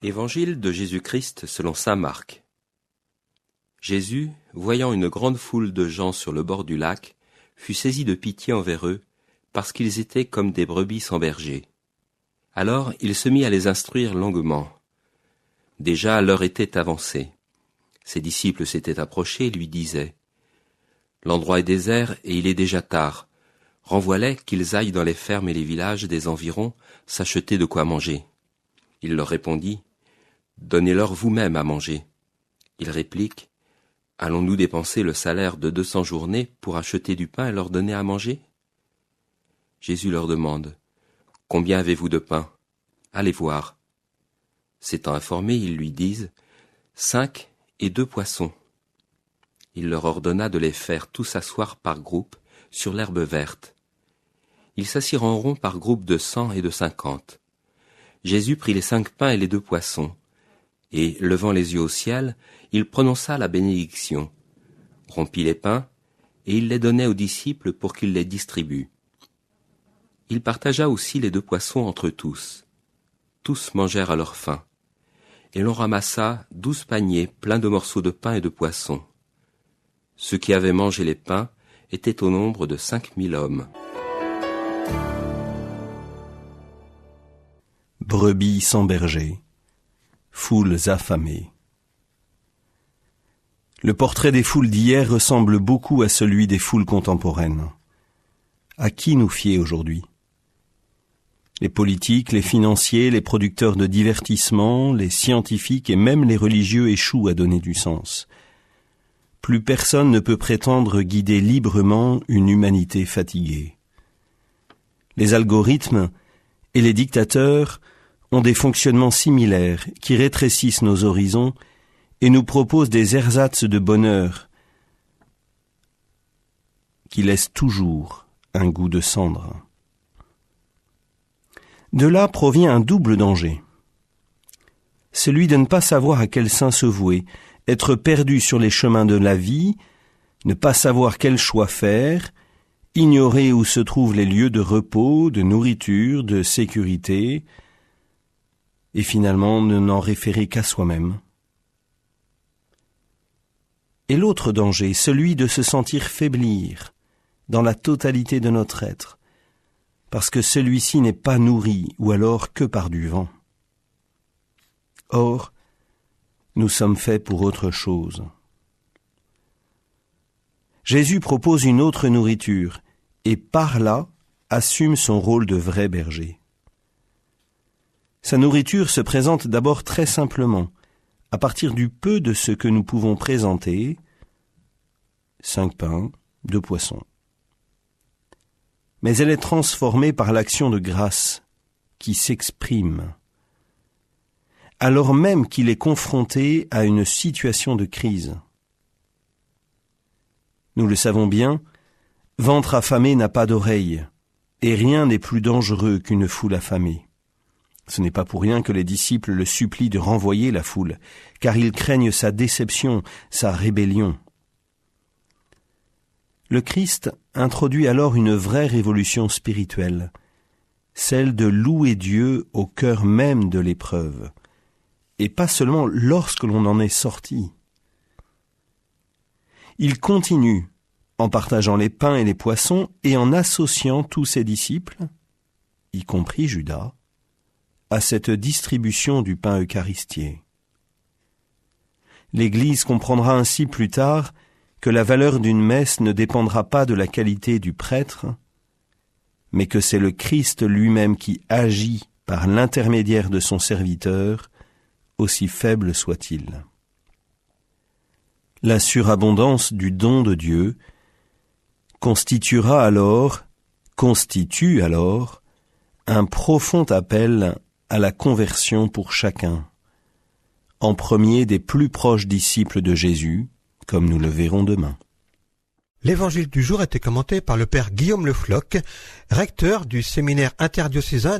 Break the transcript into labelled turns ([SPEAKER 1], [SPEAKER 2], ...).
[SPEAKER 1] Évangile de Jésus-Christ selon saint Marc. Jésus, voyant une grande foule de gens sur le bord du lac, fut saisi de pitié envers eux, parce qu'ils étaient comme des brebis sans berger. Alors il se mit à les instruire longuement. Déjà l'heure était avancée. Ses disciples s'étaient approchés et lui disaient : « L'endroit est désert et il est déjà tard. Renvoie-les qu'ils aillent dans les fermes et les villages des environs s'acheter de quoi manger. » Il leur répondit : « Donnez-leur vous-même à manger. » Ils répliquent : « Allons-nous dépenser le salaire de 200 journées pour acheter du pain et leur donner à manger ?» Jésus leur demande : « Combien avez-vous de pain ? Allez voir. » S'étant informés, ils lui disent : « 5 et 2 poissons. » Il leur ordonna de les faire tous s'asseoir par groupe sur l'herbe verte. Ils s'assirent en rond par groupes de 100 et de 50. Jésus prit les 5 pains et les 2 poissons, et, levant les yeux au ciel, il prononça la bénédiction, rompit les pains, et il les donnait aux disciples pour qu'ils les distribuent. Il partagea aussi les 2 poissons entre tous. Tous mangèrent à leur faim, et l'on ramassa 12 paniers pleins de morceaux de pain et de poissons. Ceux qui avaient mangé les pains étaient au nombre de 5000 hommes.
[SPEAKER 2] Brebis sans berger, foules affamées. Le portrait des foules d'hier ressemble beaucoup à celui des foules contemporaines. À qui nous fier aujourd'hui ? Les politiques, les financiers, les producteurs de divertissement, les scientifiques et même les religieux échouent à donner du sens. Plus personne ne peut prétendre guider librement une humanité fatiguée. Les algorithmes et les dictateurs ont des fonctionnements similaires qui rétrécissent nos horizons et nous proposent des ersatz de bonheur qui laissent toujours un goût de cendre. De là provient un double danger. Celui de ne pas savoir à quel saint se vouer, être perdu sur les chemins de la vie, ne pas savoir quel choix faire, ignorer où se trouvent les lieux de repos, de nourriture, de sécurité, et finalement ne n'en référer qu'à soi-même. Et l'autre danger, celui de se sentir faiblir dans la totalité de notre être, parce que celui-ci n'est pas nourri ou alors que par du vent. Or, nous sommes faits pour autre chose. Jésus propose une autre nourriture et par là assume son rôle de vrai berger. Sa nourriture se présente d'abord très simplement, à partir du peu de ce que nous pouvons présenter, 5 pains, 2 poissons. Mais elle est transformée par l'action de grâce qui s'exprime, alors même qu'il est confronté à une situation de crise. Nous le savons bien, ventre affamé n'a pas d'oreille, et rien n'est plus dangereux qu'une foule affamée. Ce n'est pas pour rien que les disciples le supplient de renvoyer la foule, car ils craignent sa déception, sa rébellion. Le Christ introduit alors une vraie révolution spirituelle, celle de louer Dieu au cœur même de l'épreuve, et pas seulement lorsque l'on en est sorti. Il continue en partageant les pains et les poissons et en associant tous ses disciples, y compris Judas, à cette distribution du pain eucharistié. L'Église comprendra ainsi plus tard que la valeur d'une messe ne dépendra pas de la qualité du prêtre, mais que c'est le Christ lui-même qui agit par l'intermédiaire de son serviteur, aussi faible soit-il. La surabondance du don de Dieu constitue alors un profond appel à la conversion pour chacun, en premier des plus proches disciples de Jésus, comme nous le verrons demain.
[SPEAKER 3] L'évangile du jour a été commenté par le père Guillaume Le Floch, recteur du séminaire interdiocésain